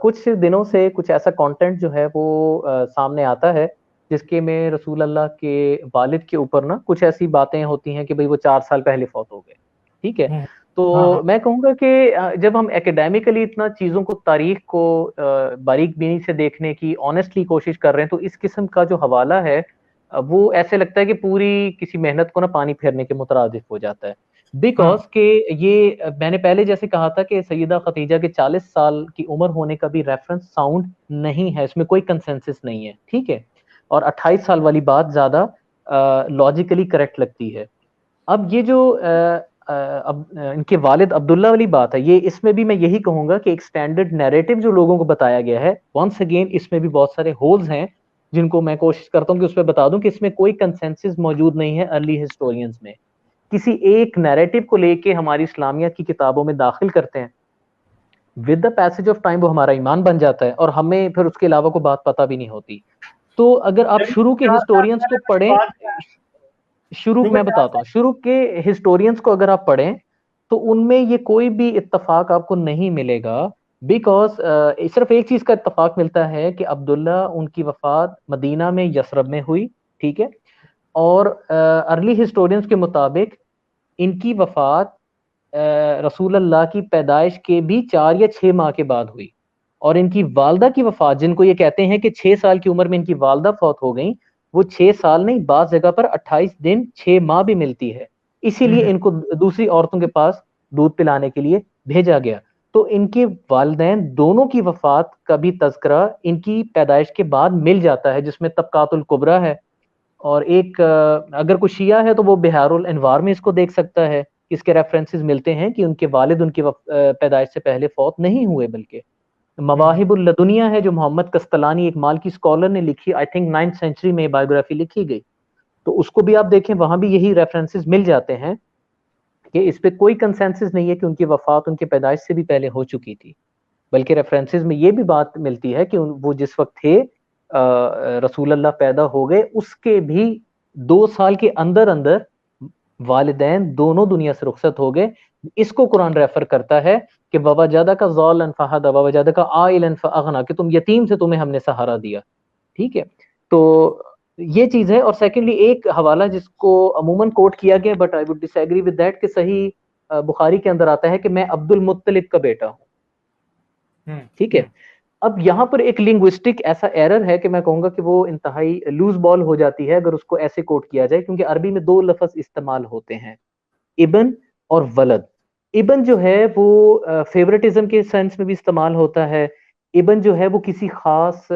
کچھ دنوں سے کچھ ایسا کانٹینٹ جو ہے وہ سامنے آتا ہے جس کے میں رسول اللہ کے والد کے اوپر نا کچھ ایسی باتیں ہوتی ہیں کہ بھئی وہ 4 سال پہلے فوت ہو گئے. ٹھیک ہے, تو میں کہوں گا کہ جب ہم اکیڈیمکلی اتنا چیزوں کو, تاریخ کو باریک بینی سے دیکھنے کی آنےسٹلی کوشش کر رہے ہیں, تو اس قسم کا جو حوالہ ہے وہ ایسے لگتا ہے کہ پوری کسی محنت کو نا پانی پھیرنے کے مترادف ہو جاتا ہے. بیکاز کہ یہ میں نے پہلے جیسے کہا تھا کہ سیدہ خدیجہ کے 40 سال کی عمر ہونے کا بھی ریفرنس ساؤنڈ نہیں ہے, اس میں کوئی کنسنسس نہیں ہے. ٹھیک ہے, اور 28 سال والی بات زیادہ لاجیکلی کریکٹ لگتی ہے. اب یہ جو ان کے والد عبداللہ والی بات ہے, یہ اس میں بھی میں یہی کہوں گا کہ ایک سٹینڈرڈ نیریٹو جو لوگوں کو بتایا گیا ہے, ونس اگین اس میں بھی بہت سارے ہولز ہیں جن کو میں کوشش کرتا ہوں کہ اس پہ بتا دوں کہ اس میں کوئی کنسنسس موجود نہیں ہے ارلی ہسٹورینز میں. کسی ایک نیریٹو کو لے کے ہماری اسلامیہ کی کتابوں میں داخل کرتے ہیں, with the passage of time وہ ہمارا ایمان بن جاتا ہے اور ہمیں پھر اس کے علاوہ کوئی بات پتہ بھی نہیں ہوتی. تو اگر آپ شروع کے ہسٹورینز کو پڑھیں, میں بتاتا ہوں, شروع کے ہسٹورینز کو اگر آپ پڑھیں تو ان میں یہ کوئی بھی اتفاق آپ کو نہیں ملے گا. بیکاز صرف ایک چیز کا اتفاق ملتا ہے کہ عبداللہ ان کی وفات مدینہ میں یثرب میں ہوئی. ٹھیک ہے, اور ارلی ہسٹورینز کے مطابق ان کی وفات رسول اللہ کی پیدائش کے بھی 4 یا 6 ماہ کے بعد ہوئی. اور ان کی والدہ کی وفات, جن کو یہ کہتے ہیں کہ 6 سال کی عمر میں ان کی والدہ فوت ہو گئیں, وہ 6 سال نہیں, بعض جگہ پر 28 دن 6 ماہ بھی ملتی ہے. اسی لیے ان کو دوسری عورتوں کے پاس دودھ پلانے کے لیے بھیجا گیا. تو ان کے والدین دونوں کی وفات کا بھی تذکرہ ان کی پیدائش کے بعد مل جاتا ہے, جس میں طبقات الکبریٰ ہے. اور ایک اگر کوئی شیعہ ہے تو وہ بہار الانوار میں اس کو دیکھ سکتا ہے, اس کے ریفرنسز ملتے ہیں کہ ان کے والد ان کی پیدائش سے پہلے فوت نہیں ہوئے. بلکہ مواہب اللدنیہ ہے جو محمد قسطلانی ایک مالکی اسکالر نے لکھی, آئی تھنک 9th سینچری میں بایوگرافی لکھی گئی, تو اس کو بھی آپ دیکھیں, وہاں بھی یہی ریفرنسز مل جاتے ہیں کہ اس پہ کوئی کنسنسس نہیں ہے کہ ان کی وفات ان کی پیدائش سے بھی پہلے ہو چکی تھی. بلکہ ریفرنسز میں یہ بھی بات ملتی ہے کہ وہ جس وقت تھے رسول اللہ پیدا ہو گئے, اس کے بھی 2 سال کے اندر اندر والدین دونوں دنیا سے رخصت ہو گئے. اس کو قرآن ریفر کرتا ہے کہ وَوَجَدَكَ ضَالًّا فَهَدَىٰ وَوَجَدَكَ عَائِلًا فَأَغْنَىٰ, کہ تم یتیم سے تمہیں ہم نے سہارا دیا. ٹھیک ہے, تو یہ چیز ہے. اور سیکنڈلی ایک حوالہ جس کو عموماً کوٹ کیا گیا, بٹ آئی وڈ ڈس ایگری ود دیٹ, کہ صحیح بخاری کے اندر آتا ہے کہ میں عبد المطلب کا بیٹا ہوں. ٹھیک ہے, اب یہاں پر ایک لنگوسٹک ایسا ایرر ہے کہ میں کہوں گا کہ وہ انتہائی لوز بال ہو جاتی ہے اگر اس کو ایسے کوٹ کیا جائے, کیونکہ عربی میں 2 لفظ استعمال ہوتے ہیں, ابن اور ولد. ابن جو ہے وہ فیورٹزم کے سینس میں بھی استعمال ہوتا ہے, ابن جو ہے وہ کسی خاص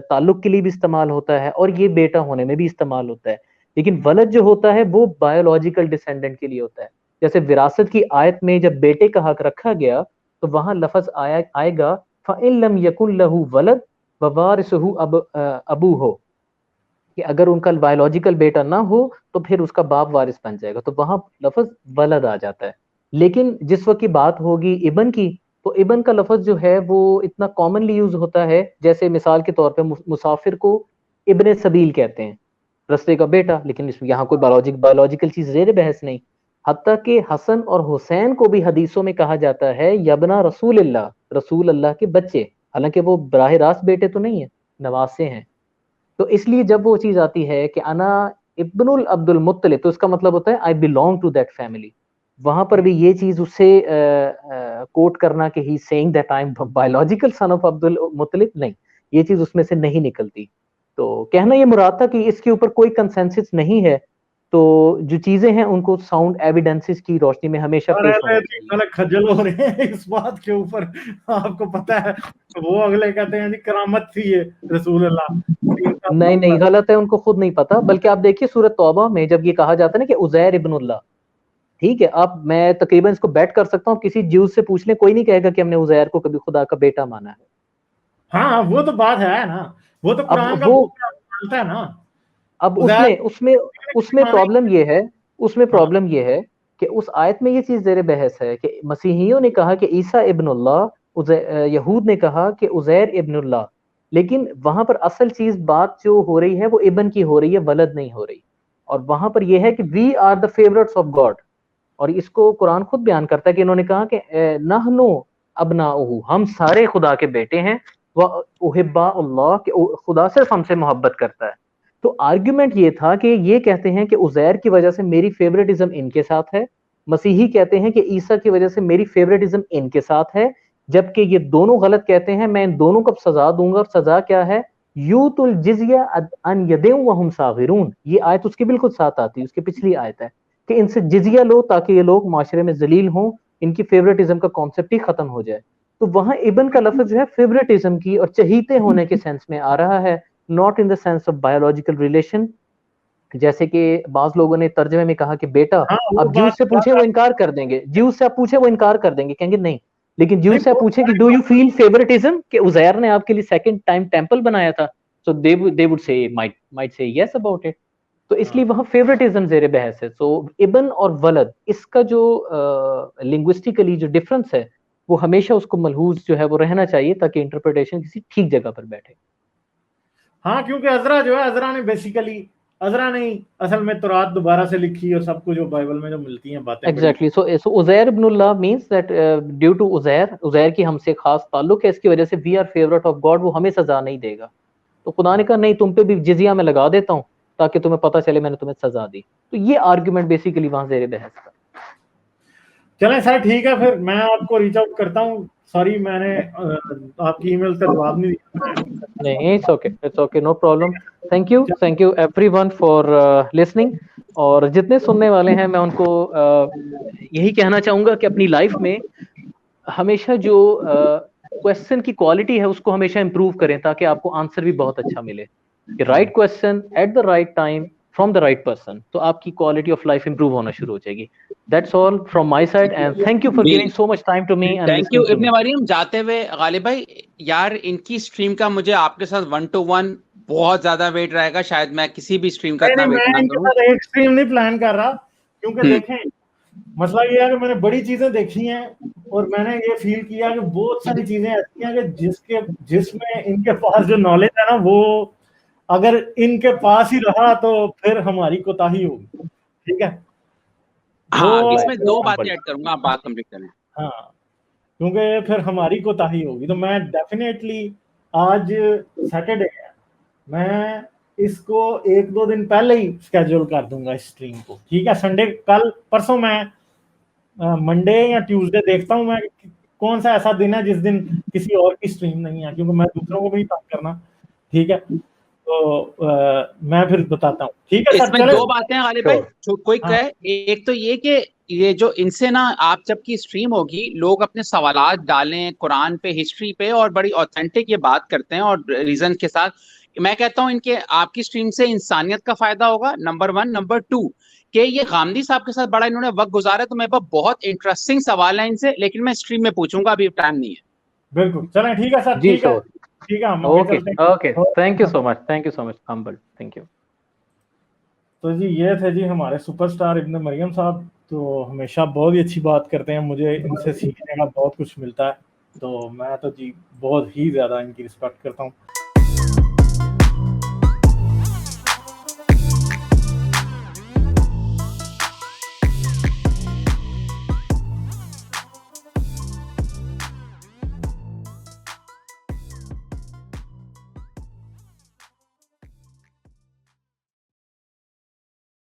تعلق کے لیے بھی استعمال ہوتا ہے, اور یہ بیٹا ہونے میں بھی استعمال ہوتا ہے. لیکن ولد جو ہوتا ہے وہ بایولوجیکل ڈسینڈنٹ کے لیے ہوتا ہے. جیسے وراثت کی آیت میں جب بیٹے کا حق رکھا گیا تو وہاں لفظ آئے گا فَإِن لَمْ يَكُنْ لَهُ وَلَدْ وَوَارِثُهُ أَبُوهُ, کہ اگر ان کا بایولوجیکل بیٹا نہ ہو تو پھر اس کا باپ وارث بن جائے گا, تو وہاں لفظ ولد آ جاتا ہے. لیکن جس وقت کی بات ہوگی ابن کی, تو ابن کا لفظ جو ہے وہ اتنا کامنلی یوز ہوتا ہے, جیسے مثال کے طور پہ مسافر کو ابن سبیل کہتے ہیں, رستے کا بیٹا. لیکن اس میں یہاں کوئی بایولوجیکل چیز زیر بحث نہیں. حتیٰ کہ حسن اور حسین کو بھی حدیثوں میں کہا جاتا ہے یبنا رسول اللہ, رسول اللہ کے بچے, حالانکہ وہ براہ راست بیٹے تو نہیں ہیں, نواسے ہیں. تو اس لیے جب وہ چیز آتی ہے کہ انا ابن العبد المطلب, تو اس کا مطلب ہوتا ہے آئی بلونگ ٹو دیٹ فیملی. وہاں پر بھی یہ چیز اس سے کوٹ کرنا کہ he saying that I am biological son of Abdul Muttalib, نہیں, یہ چیز اس میں سے نہیں نکلتی. تو کہنا یہ مراد تھا کہ اس کے اوپر کوئی کنسنسس نہیں ہے, تو جو چیزیں ہیں ان کو ساؤنڈ ایویڈنسز کی روشنی میں ہمیشہ پیش ہونا چاہیے. کھجل ہو رہے ہیں اس بات کے اوپر, آپ کو پتا ہے وہ اگلے کہتے ہیں کرامت تھی یہ رسول اللہ. نہیں غلط ہے, ان کو خود نہیں پتا. بلکہ آپ دیکھیے سورۃ توبہ میں جب یہ کہا جاتا ہے نا کہ عزیر ابن اللہ, ٹھیک ہے, آپ میں تقریباً اس کو بیٹ کر سکتا ہوں, کسی جیوز سے پوچھ لیں, کوئی نہیں کہے گا کہ ہم نے عزیر کو کبھی خدا کا بیٹا مانا ہے. ہاں وہ تو بات ہے نا, وہ تو قرآن کا مانتا ہے نا. اب اس میں پرابلم یہ ہے, پرابلم یہ ہے کہ اس آیت میں یہ چیز زیر بحث ہے کہ مسیحیوں نے کہا کہ عیسیٰ ابن اللہ, یہود نے کہا کہ عزیر ابن اللہ, لیکن وہاں پر اصل چیز بات جو ہو رہی ہے وہ ابن کی ہو رہی ہے, ولد نہیں ہو رہی. اور وہاں پر یہ ہے کہ we are the favourites of God, اور اس کو قرآن خود بیان کرتا ہے کہ انہوں نے کہا کہ نحنو ابناؤہ، ہم سارے خدا کے بیٹے ہیں، وَأُحِبَّاءُ اللہ، کہ خدا صرف ہم سے محبت کرتا ہے. تو آرگیومنٹ یہ تھا کہ یہ کہتے ہیں کہ عزیر کی وجہ سے میری فیوریٹزم ان کے ساتھ ہے، مسیحی کہتے ہیں کہ عیسیٰ کی وجہ سے میری فیوریٹزم ان کے ساتھ ہے، جبکہ یہ دونوں غلط کہتے ہیں. میں ان دونوں کو سزا دوں گا، اور سزا کیا ہے؟ یوت الجزیہ عن ید وہم صاغرون. یہ آیت اس کے بالکل ساتھ آتی ہے، اس کے پچھلی آیت ہے کہ ان سے جزیہ لو تاکہ یہ لوگ معاشرے میں ذلیل ہوں، ان کی فیوریٹزم کا کانسیپٹ ہی ختم ہو جائے. تو وہاں ابن کا لفظ جو ہے فیوریٹزم کی اور چہیتے ہونے کے سینس میں آ رہا ہے، not in the sense of biological relation. جیسے کہ بعض لوگوں نے ترجمے میں کہا کہ بیٹا، ہاں وہ اب جیوز بات سے پوچھے وہ انکار کر دیں گے، جیوز سے آپ پوچھے وہ انکار کر دیں گے، کہیں گے نہیں. لیکن جیوز سے آپ پوچھیں کہ ڈو یو فیل فیوریٹزم، کہ عزیر نے آپ کے لیے سیکنڈ ٹائم ٹیمپل بنایا تھا، سو they would say might say yes about it. تو اس لیے وہاں فیوریٹزم زیر بحث ہے. سو ابن اور ولد، اس کا جو لنگوسٹیکلی جو ڈفرنس ہے وہ ہمیشہ اس کو ملحوظ جو ہے وہ رہنا چاہیے تاکہ انٹرپریٹیشن کسی ٹھیک جگہ پر بیٹھے. ہاں کیونکہ عزرا جو ہے، عزرا نے بیسیکلی، عزرا نے اصل میں تورات دوبارہ سے لکھی اور سب کچھ جو بائبل میں جو ملتی ہیں باتیں بڑی. ایگزیکٹلی. سو عزیر ابن Allah means that due to Uzair کی ہم سے خاص تعلق ہے، اس کی وجہ سے we are favourite of God, وہ ہمیں سزا نہیں دے گا. تو خدا نے کہا نہیں، تم پہ بھی جزیہ میں لگا دیتا ہوں تاکہ تمہیں پتہ چلے میں نے تمہیں سزا دی. تو یہ آرگومنٹ بیسیکلی وہاں زیر بحث تھا. چلیں سر ٹھیک ہے، پھر میں آپ کو ریچ آؤٹ کرتا ہوں. سوری میں نے آپ کی ای میل کا جواب نہیں دیا. نہیں، it's okay, no problem. Thank you everyone for listening. اور جتنے سننے والے ہیں میں ان کو یہی کہنا چاہوں گا کہ اپنی لائف میں ہمیشہ جو کوشچن کی کوالٹی ہے اس کو ہمیشہ امپروو کریں تاکہ آپ کو آنسر بھی بہت اچھا ملے. کہ right question at the right time from the right person, تو آپ کی کوالٹی آف لائف امپروو ہونا شروع ہو جائے گی. That's all from my side and thank you for giving so much time to me and thank you listening to ابن me. مریم. جاتے ہوئے غالب بھائی، یار ان کی اسٹریم کا مجھے آپ کے ساتھ 1-to-1 بہت زیادہ ویٹ رہے گا، شاید میں کسی بھی اسٹریم کا اتنا نہیں، ویٹ میں نہ ان کے کروں. ساتھ ایک اسٹریم نہیں پلان کر رہا، کیونکہ دیکھیں مسئلہ یہ ہے کہ میں نے بڑی چیزیں دیکھی ہیں اور میں نے یہ فیل کیا کہ بہت ساری چیزیں ایسی ہیں کہ جس میں ان کے پاس جو نالج ہے نا، وہ اگر ان کے پاس ہی رہا تو پھر ہماری کوتاہی ہوگی. ٹھیک ہے، ہاں اس میں 2 باتیں ایڈ کروں گا، آپ بات کمپلیٹ کریں. ہاں کیونکہ پھر ہماری کوتاہی ہوگی. تو میں ڈیفینیٹلی آج سیٹرڈے ہے، میں اس کو 1-2 دن پہلے ہی اسکیجول کر دوں گا اس اسٹریم کو. ٹھیک ہے، سنڈے کل پرسوں میں منڈے یا ٹیوزڈے دیکھتا ہوں میں کون سا ایسا دن ہے جس دن کسی اور کی اسٹریم نہیں ہے، کیونکہ میں دوسروں کو بھی تنگ کرنا. ٹھیک ہے، تو میں پھر بتاتا ہوں. ٹھیک ہے اس سر، میں چلے 2 باتیں غالب بھائی کوئک ہے. ایک تو یہ کہ یہ جو ان سے نا آپ جب کی اسٹریم ہوگی، لوگ اپنے سوالات ڈالیں قرآن پہ، ہسٹری پہ، اور بڑی اوتھینٹک یہ بات کرتے ہیں اور ریزن کے ساتھ. میں کہتا ہوں ان کے آپ کی اسٹریم سے انسانیت کا فائدہ ہوگا، نمبر 1. نمبر 2 کہ یہ غامدی صاحب کے ساتھ بڑا انہوں نے وقت گزارا ہے، تو میرے پاس بہت انٹرسٹنگ سوال ہے ان سے، لیکن میں اسٹریم میں پوچھوں گا، ابھی ٹائم نہیں ہے. بالکل چلیں ٹھیک ہے سر. جی ٹھیک ہے، شور. ٹھیک ہے، ہم اوکے چلتے ہیں. Okay, thank you so much humble. Thank you. تو جی یہ تھے جی ہمارے سپر سٹار ابن مریم صاحب. تو ہمیشہ بہت ہی اچھی بات کرتے ہیں، مجھے ان سے سیکھنے کا بہت کچھ ملتا ہے. تو میں تو جی بہت ہی زیادہ ان کی رسپیکٹ کرتا ہوں.